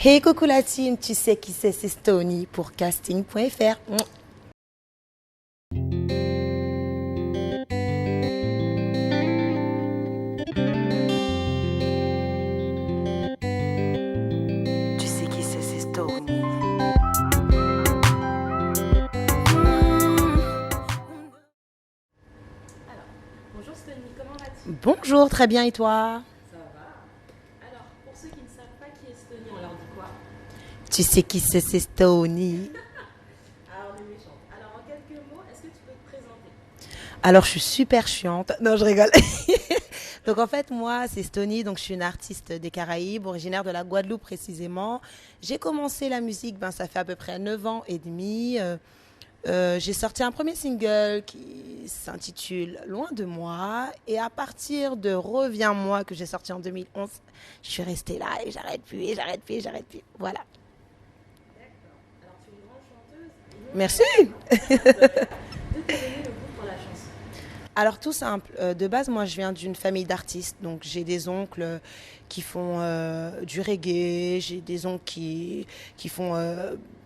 Hey coucou la team, tu sais qui c'est Stony pour casting.fr. Tu sais qui c'est Stony. Alors, bonjour Stony, comment vas-tu? Bonjour, très bien et toi? Ça va. Alors, pour ceux qui ne savent pas qui est Stony, on leur dit quoi? Tu sais qui c'est Stony. Ah, on est méchante. Alors, en quelques mots, est-ce que tu peux te présenter? Alors je suis super chiante. Non, je rigole. Donc en fait, moi, c'est Stony, donc je suis une artiste des Caraïbes, originaire de la Guadeloupe précisément. J'ai commencé la musique, ça fait à peu près 9 ans et demi. J'ai sorti un premier single qui s'intitule Loin de moi. Et à partir de Reviens-moi, que j'ai sorti en 2011, je suis restée là et j'arrête plus, et j'arrête plus, et j'arrête plus. Voilà. D'accord. Alors, tu es une grande chanteuse. Et nous, Merci. d'où t'es venu le goût pour la chanson? Alors tout simple, de base moi je viens d'une famille d'artistes, donc j'ai des oncles qui font du reggae, j'ai des oncles qui font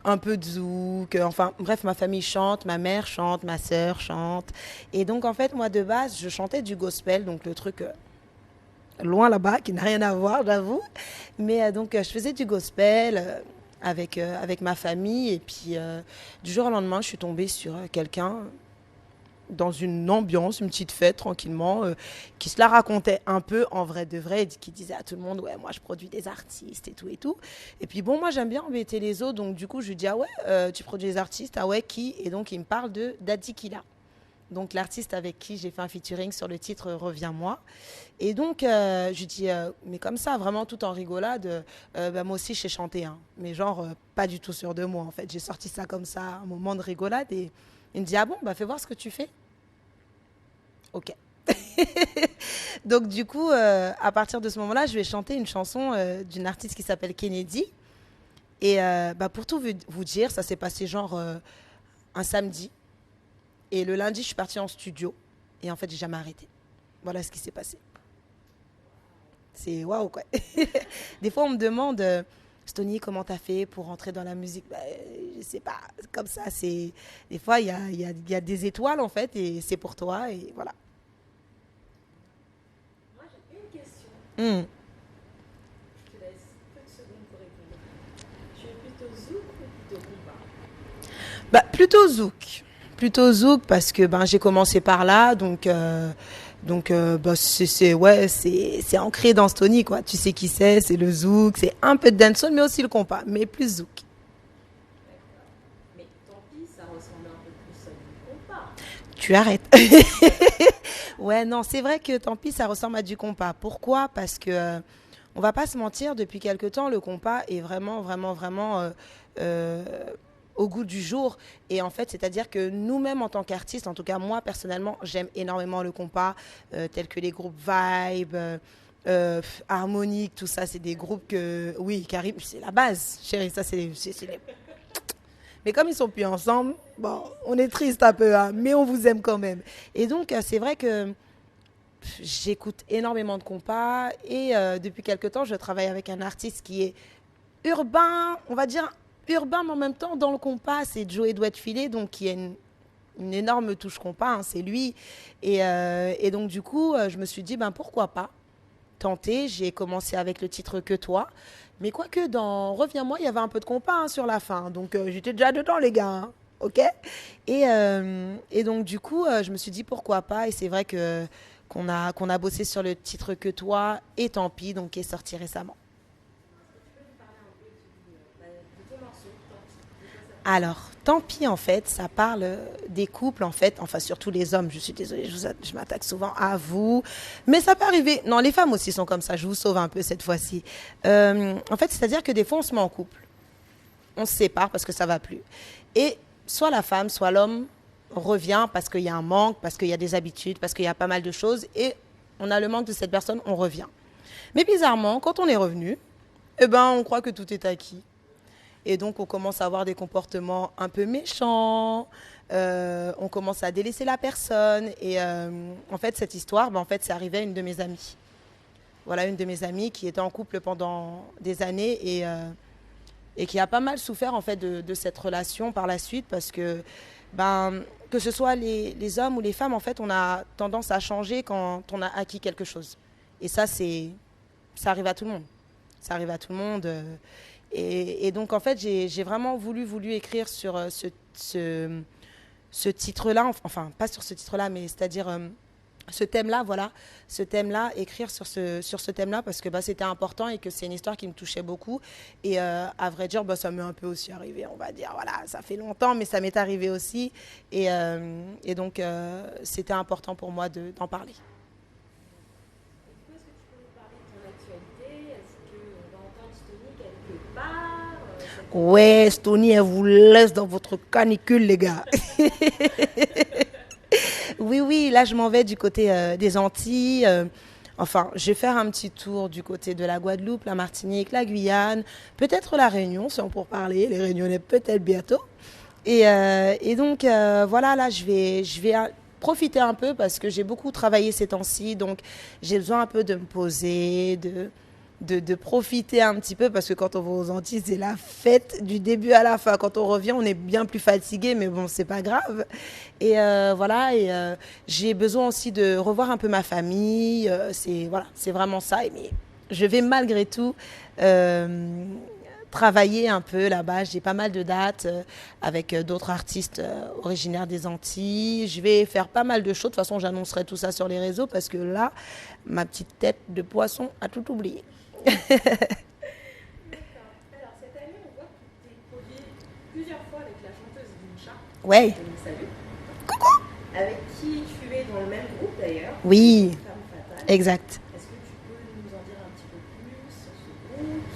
un peu de zouk, enfin bref ma famille chante, ma mère chante, ma sœur chante, et donc en fait moi de base je chantais du gospel, donc le truc loin là-bas qui n'a rien à voir j'avoue, mais donc je faisais du gospel. Avec ma famille et puis du jour au lendemain je suis tombée sur quelqu'un dans une ambiance, une petite fête tranquillement, qui se la racontait un peu en vrai de vrai, et qui disait à tout le monde, ouais, moi je produis des artistes et tout et tout. Et puis bon, moi j'aime bien embêter les autres, donc du coup je lui dis, ah ouais, tu produis des artistes, ah ouais, qui? Et donc il me parle de Daddy Killa. Donc l'artiste avec qui j'ai fait un featuring sur le titre Reviens-moi. Et donc je lui dis, mais comme ça, vraiment tout en rigolade, moi aussi je sais chanter, hein, mais genre pas du tout sûr de moi en fait. J'ai sorti ça comme ça, un moment de rigolade, et il me dit, ah bon, fais voir ce que tu fais. Ok. Donc du coup, à partir de ce moment-là, je vais chanter une chanson d'une artiste qui s'appelle Kennedy. Et pour tout vous dire, ça s'est passé genre un samedi. Et le lundi, je suis partie en studio. Et en fait, j'ai jamais arrêté. Voilà ce qui s'est passé. C'est waouh, quoi. Des fois, on me demande, Stony, comment t'as fait pour rentrer dans la musique? Je sais pas, comme ça. C'est des fois, il y a des étoiles, en fait, et c'est pour toi. Et voilà. Moi, j'ai une question. Hmm. Je te laisse peu de secondes pour répondre. Tu es plutôt zouk ou plutôt compas? Plutôt zouk. Plutôt zouk parce que j'ai commencé par là, c'est ancré dans Stony, quoi. Tu sais qui c'est le zouk, c'est un peu de dancehall mais aussi le compas, mais plus zouk. D'accord. Mais tant pis, ça ressemble un peu plus à du compas. Tu arrêtes. Ouais, non, c'est vrai que tant pis, ça ressemble à du compas. Pourquoi? Parce que on va pas se mentir, depuis quelque temps, le compas est vraiment, vraiment, vraiment euh, au goût du jour. Et en fait, c'est-à-dire que nous-mêmes, en tant qu'artistes, en tout cas moi personnellement, j'aime énormément le compas, tels que les groupes Vibe, Harmonique, tout ça, c'est des groupes que, oui, Karim, c'est la base, chérie, ça c'est les... Mais comme ils sont plus ensemble, bon, on est triste un peu, hein, mais on vous aime quand même. Et donc, c'est vrai que j'écoute énormément de compas et depuis quelque temps, je travaille avec un artiste qui est urbain, on va dire urbain, mais en même temps dans le compas, c'est Joe Edouard Filet, donc qui a une énorme touche compas, hein, c'est lui. Et donc du coup, je me suis dit, pourquoi pas tenter. J'ai commencé avec le titre Que toi, mais quoique dans Reviens-moi, il y avait un peu de compas, hein, sur la fin, donc j'étais déjà dedans les gars, hein. Ok. Et donc du coup, je me suis dit pourquoi pas, et c'est vrai que qu'on a bossé sur le titre Que toi et Tant pis, donc qui est sorti récemment. Tu peux nous parler un peu de ton morceau, tant pis. De quoi ça parle? Alors, Tant pis, en fait, ça parle des couples, en fait, enfin surtout les hommes, je suis désolée, je m'attaque souvent à vous, mais ça peut arriver, non, les femmes aussi sont comme ça, je vous sauve un peu cette fois-ci. En fait, c'est-à-dire que des fois, on se met en couple, on se sépare parce que ça va plus. Et soit la femme, soit l'homme revient parce qu'il y a un manque, parce qu'il y a des habitudes, parce qu'il y a pas mal de choses, et on a le manque de cette personne, on revient. Mais bizarrement, quand on est revenu, on croit que tout est acquis. Et donc, on commence à avoir des comportements un peu méchants. On commence à délaisser la personne. Et en fait, cette histoire, en fait, c'est arrivé à une de mes amies. Voilà, une de mes amies qui était en couple pendant des années. et qui a pas mal souffert en fait de cette relation par la suite parce que ce soit les hommes ou les femmes, en fait, on a tendance à changer quand on a acquis quelque chose. Et ça arrive à tout le monde. Ça arrive à tout le monde. Et donc, en fait, j'ai vraiment voulu écrire sur ce titre-là, enfin, pas sur ce titre-là, mais c'est-à-dire ce thème-là, voilà, ce thème-là, écrire sur ce thème-là, parce que c'était important et que c'est une histoire qui me touchait beaucoup. Et à vrai dire, ça m'est un peu aussi arrivé, on va dire. Voilà, ça fait longtemps, mais ça m'est arrivé aussi. Et donc, c'était important pour moi d'en parler. Est-ce que tu peux nous parler de ton actualité? Est-ce qu'on va entendre Stony quelque part? Ouais, Stony, elle vous laisse dans votre canicule, les gars. Oui, là, je m'en vais du côté des Antilles. Enfin, je vais faire un petit tour du côté de la Guadeloupe, la Martinique, la Guyane, peut-être la Réunion, si on peut parler. Les Réunionnais, peut-être bientôt. Et donc, voilà, là, je vais profiter un peu parce que j'ai beaucoup travaillé ces temps-ci. Donc, j'ai besoin un peu de me poser, de profiter un petit peu parce que quand on va aux Antilles, c'est la fête du début à la fin. Quand on revient, on est bien plus fatigué, mais bon, c'est pas grave. Et voilà, et j'ai besoin aussi de revoir un peu ma famille. C'est vraiment ça. Mais je vais malgré tout travailler un peu là-bas. J'ai pas mal de dates avec d'autres artistes originaires des Antilles. Je vais faire pas mal de choses. De toute façon, j'annoncerai tout ça sur les réseaux parce que là, ma petite tête de poisson a tout oublié. D'accord. Alors, cette année, on voit que tu t'es produit plusieurs fois avec la chanteuse Linsha. Ouais. Salut. Coucou. Avec qui tu es dans le même groupe d'ailleurs. Oui. Femme Fatale. Exact. Est-ce que tu peux nous en dire un petit peu plus sur ce groupe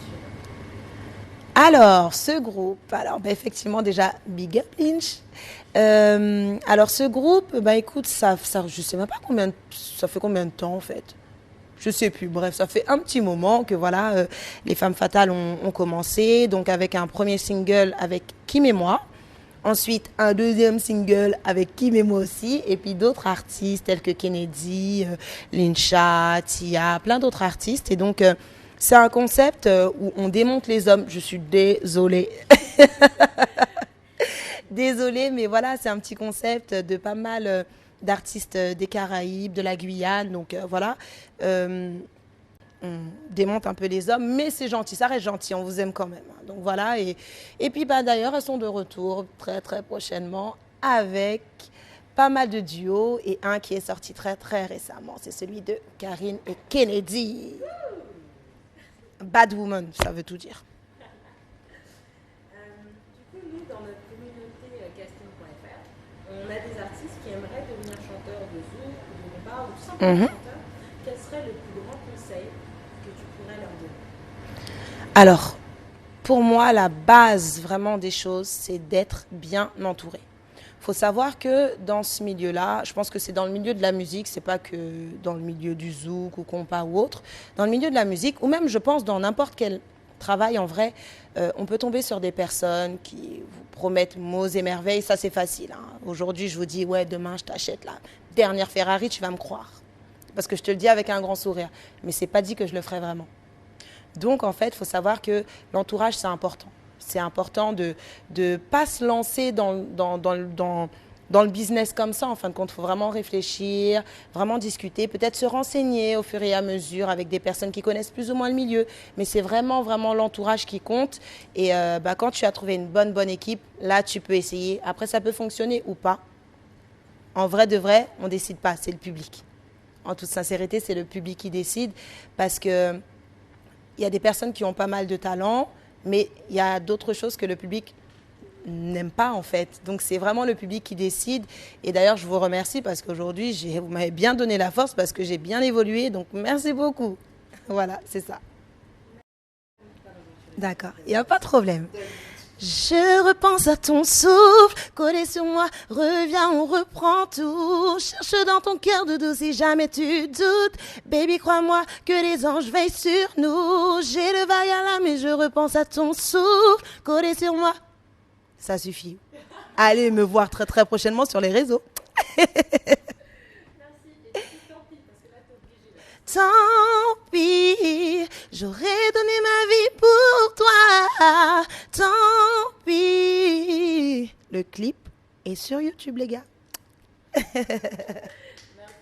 Alors, ce groupe, effectivement, déjà, Big Up Lynch. Alors, ce groupe, écoute, je sais même pas ça fait combien de temps en fait. Je sais plus. Bref, ça fait un petit moment que voilà, les Femmes Fatales ont commencé. Donc avec un premier single avec Kim et moi. Ensuite, un deuxième single avec Kim et moi aussi. Et puis d'autres artistes tels que Kennedy, Linsha, Tia, plein d'autres artistes. Et donc, c'est un concept où on démonte les hommes. Je suis désolée. Désolée, mais voilà, c'est un petit concept de pas mal d'artistes des Caraïbes, de la Guyane. Donc voilà, on démonte un peu les hommes, mais c'est gentil, ça reste gentil, on vous aime quand même. Donc voilà, et puis d'ailleurs, elles sont de retour très très prochainement avec pas mal de duos et un qui est sorti très très récemment. C'est celui de Karine et Kennedy. Bad Woman, ça veut tout dire. Du coup, nous, dans notre communauté casting.fr, on a des artistes qui aimeraient devenir chanteurs de zouk ou de rumba ou tout simplement chanteurs. Quel serait le plus grand conseil que tu pourrais leur donner? Alors, pour moi, la base vraiment des choses, c'est d'être bien entouré. Il faut savoir que dans ce milieu-là, je pense que c'est dans le milieu de la musique, c'est pas que dans le milieu du zouk ou compas ou autre. Dans le milieu de la musique, ou même je pense dans n'importe quel travail en vrai, on peut tomber sur des personnes qui vous promettent mots et merveilles. Ça, c'est facile. Hein. Aujourd'hui, je vous dis, ouais, demain, je t'achète la dernière Ferrari, tu vas me croire. Parce que je te le dis avec un grand sourire. Mais c'est pas dit que je le ferai vraiment. Donc, en fait, il faut savoir que l'entourage, c'est important. C'est important de ne pas se lancer dans le business comme ça. En fin de compte, il faut vraiment réfléchir, vraiment discuter, peut-être se renseigner au fur et à mesure avec des personnes qui connaissent plus ou moins le milieu. Mais c'est vraiment, vraiment l'entourage qui compte. Et quand tu as trouvé une bonne équipe, là, tu peux essayer. Après, ça peut fonctionner ou pas. En vrai de vrai, on ne décide pas, c'est le public. En toute sincérité, c'est le public qui décide parce que il y a des personnes qui ont pas mal de talent, mais il y a d'autres choses que le public n'aime pas en fait. Donc c'est vraiment le public qui décide. Et d'ailleurs, je vous remercie parce qu'aujourd'hui, vous m'avez bien donné la force parce que j'ai bien évolué. Donc merci beaucoup. Voilà, c'est ça. D'accord, il n'y a pas de problème. Je repense à ton souffle, collé sur moi, reviens, on reprend tout. Cherche dans ton cœur de doux si jamais tu doutes. Baby, crois-moi que les anges veillent sur nous. J'ai le vague à l'âme et je repense à ton souffle, collé sur moi. Ça suffit. Allez me voir très très prochainement sur les réseaux. Tant pis, j'aurais donné ma vie pour toi. tant pis. Le clip est sur YouTube, les gars.